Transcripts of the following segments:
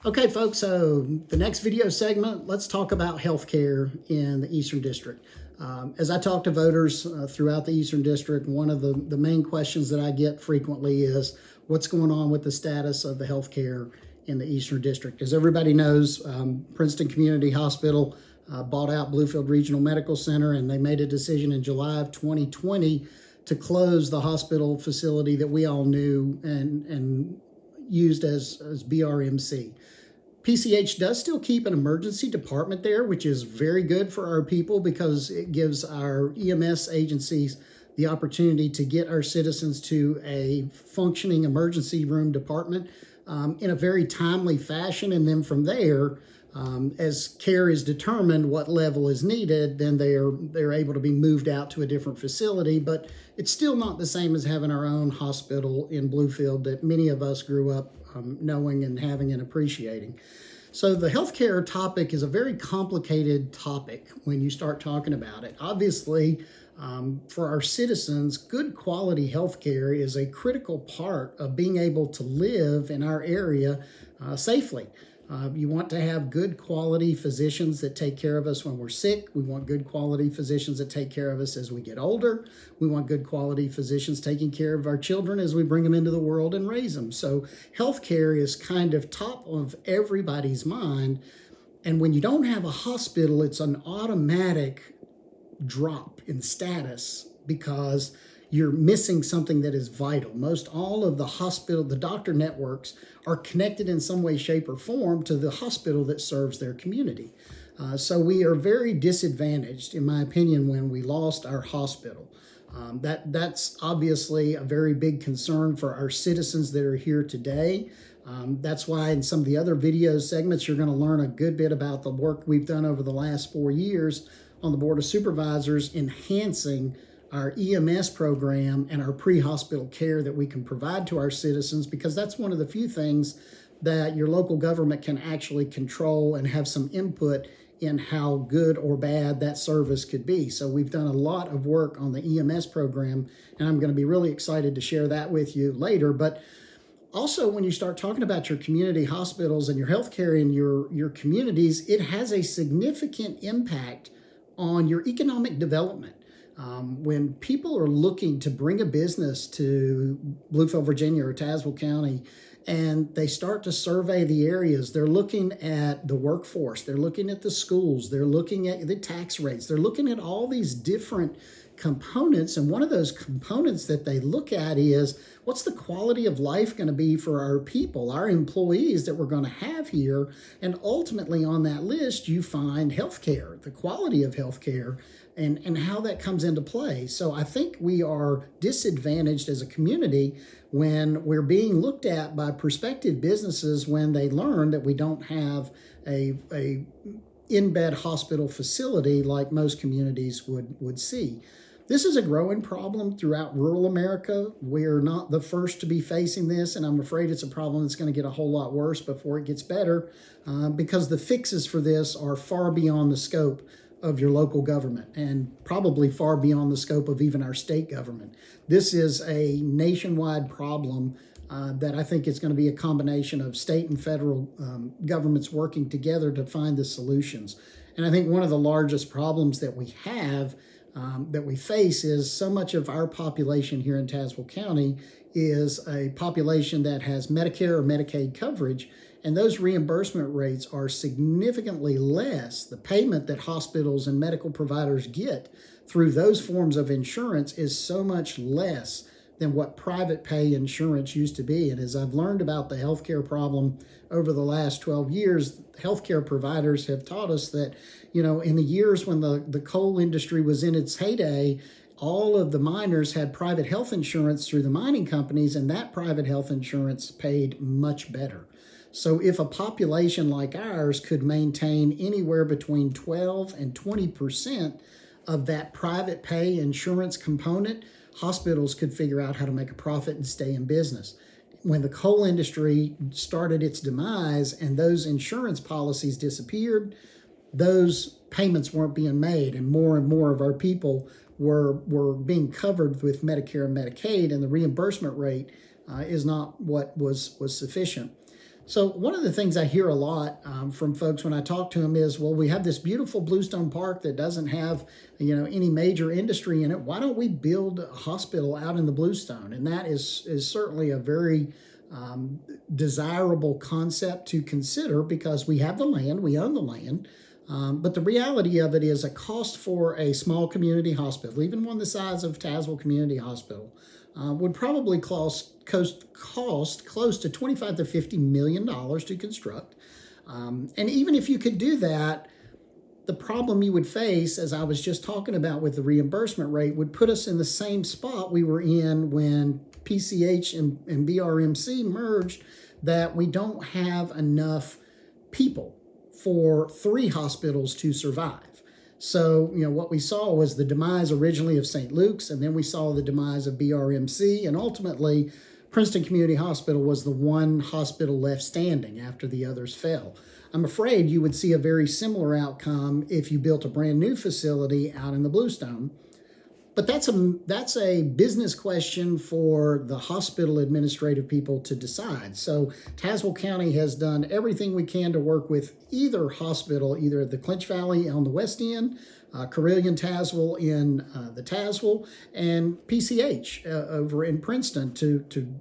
Okay, folks, so the next video segment, let's talk about healthcare in the Eastern District. As I talk to voters throughout the Eastern District, one of the main questions that I get frequently is what's going on with the status of the healthcare in the Eastern District. As everybody knows, Princeton Community Hospital bought out Bluefield Regional Medical Center, and they made a decision in July of 2020 to close the hospital facility that we all knew and used as BRMC. PCH does still keep an emergency department there, which is very good for our people because it gives our EMS agencies the opportunity to get our citizens to a functioning emergency room department in a very timely fashion. And then from there, as care is determined what level is needed, then they're able to be moved out to a different facility. But it's still not the same as having our own hospital in Bluefield that many of us grew up knowing and having and appreciating. So the healthcare topic is a very complicated topic when you start talking about it. Obviously, for our citizens, good quality healthcare is a critical part of being able to live in our area safely. You want to have good quality physicians that take care of us when we're sick. We want good quality physicians that take care of us as we get older. We want good quality physicians taking care of our children as we bring them into the world and raise them. So healthcare is kind of top of everybody's mind. And when you don't have a hospital, it's an automatic drop in status because you're missing something that is vital. Most all of the doctor networks are connected in some way, shape, or form to the hospital that serves their community. So we are very disadvantaged, in my opinion, when we lost our hospital. That's obviously a very big concern for our citizens that are here today. That's why in some of the other video segments, you're going to learn a good bit about the work we've done over the last 4 years on the Board of Supervisors, enhancing our EMS program and our pre-hospital care that we can provide to our citizens, because that's one of the few things that your local government can actually control and have some input in how good or bad that service could be. So we've done a lot of work on the EMS program, and I'm going to be really excited to share that with you later. But also, when you start talking about your community hospitals and your healthcare in your communities, it has a significant impact on your economic development. When people are looking to bring a business to Bluefield, Virginia, or Tazewell County, and they start to survey the areas, they're looking at the workforce, they're looking at the schools, they're looking at the tax rates, they're looking at all these different components. And one of those components that they look at is what's the quality of life going to be for our people, our employees that we're going to have here. And ultimately on that list, you find healthcare, the quality of healthcare, and how that comes into play. So I think we are disadvantaged as a community when we're being looked at by prospective businesses when they learn that we don't have a in-bed hospital facility like most communities would see. This is a growing problem throughout rural America. We're not the first to be facing this, and I'm afraid it's a problem that's going to get a whole lot worse before it gets better because the fixes for this are far beyond the scope of your local government and probably far beyond the scope of even our state government. This is a nationwide problem that I think it's going to be a combination of state and federal governments working together to find the solutions. And I think one of the largest problems that we have, that we face, is so much of our population here in Tazewell County is a population that has Medicare or Medicaid coverage, and those reimbursement rates are significantly less. The payment that hospitals and medical providers get through those forms of insurance is so much less than what private pay insurance used to be. And as I've learned about the healthcare problem over the last 12 years, healthcare providers have taught us that, in the years when the coal industry was in its heyday, all of the miners had private health insurance through the mining companies, and that private health insurance paid much better. So if a population like ours could maintain anywhere between 12 and 20% of that private pay insurance component, hospitals could figure out how to make a profit and stay in business. When the coal industry started its demise and those insurance policies disappeared, those payments weren't being made, and more of our people were being covered with Medicare and Medicaid, and the reimbursement rate is not what was sufficient. So one of the things I hear a lot from folks when I talk to them is, well, we have this beautiful Bluestone Park that doesn't have, any major industry in it. Why don't we build a hospital out in the Bluestone? And that is certainly a very desirable concept to consider because we have the land, we own the land. But the reality of it is a cost for a small community hospital, even one the size of Tazewell Community Hospital, would probably cost close to $25 to $50 million to construct. And even if you could do that, the problem you would face, as I was just talking about with the reimbursement rate, would put us in the same spot we were in when PCH and BRMC merged, that we don't have enough people for 3 hospitals to survive. So, what we saw was the demise originally of St. Luke's, and then we saw the demise of BRMC, and ultimately Princeton Community Hospital was the one hospital left standing after the others fell. I'm afraid you would see a very similar outcome if you built a brand new facility out in the Bluestone. But that's a business question for the hospital administrative people to decide. So Tazewell County has done everything we can to work with either hospital, either at the Clinch Valley on the west end, Carilion Tazewell in the Tazewell, and PCH over in Princeton to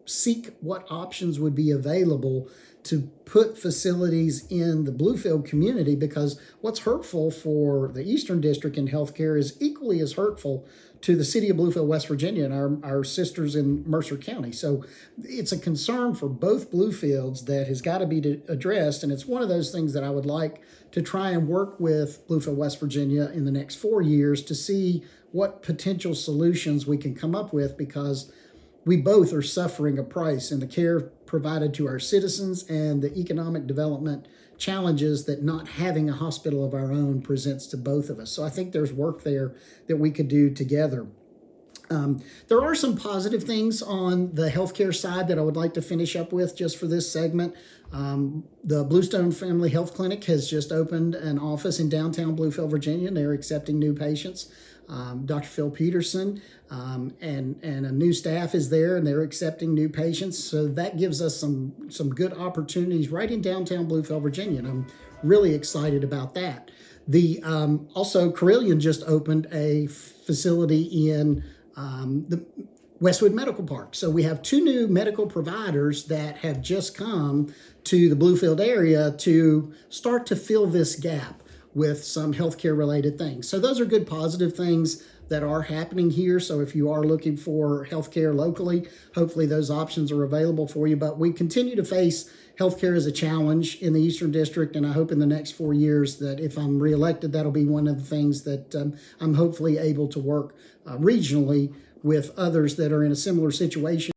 seek what options would be available to put facilities in the Bluefield community, because what's hurtful for the Eastern District in healthcare is equally as hurtful to the city of Bluefield, West Virginia, and our sisters in Mercer County. So it's a concern for both Bluefields that has got to be addressed, and it's one of those things that I would like to try and work with Bluefield, West Virginia in the next 4 years to see what potential solutions we can come up with, because we both are suffering a price in the care provided to our citizens and the economic development challenges that not having a hospital of our own presents to both of us. So I think there's work there that we could do together. There are some positive things on the healthcare side that I would like to finish up with just for this segment. The Bluestone Family Health Clinic has just opened an office in downtown Bluefield, Virginia, and they're accepting new patients. Dr. Phil Peterson and a new staff is there, and they're accepting new patients. So that gives us some good opportunities right in downtown Bluefield, Virginia, and I'm really excited about that. Also, Carilion just opened a facility in the Westwood Medical Park. So we have 2 new medical providers that have just come to the Bluefield area to start to fill this gap with some healthcare related things. So those are good positive things that are happening here. So if you are looking for healthcare locally, hopefully those options are available for you. But we continue to face healthcare as a challenge in the Eastern District, and I hope in the next 4 years that if I'm reelected, that'll be one of the things that I'm hopefully able to work regionally with others that are in a similar situation.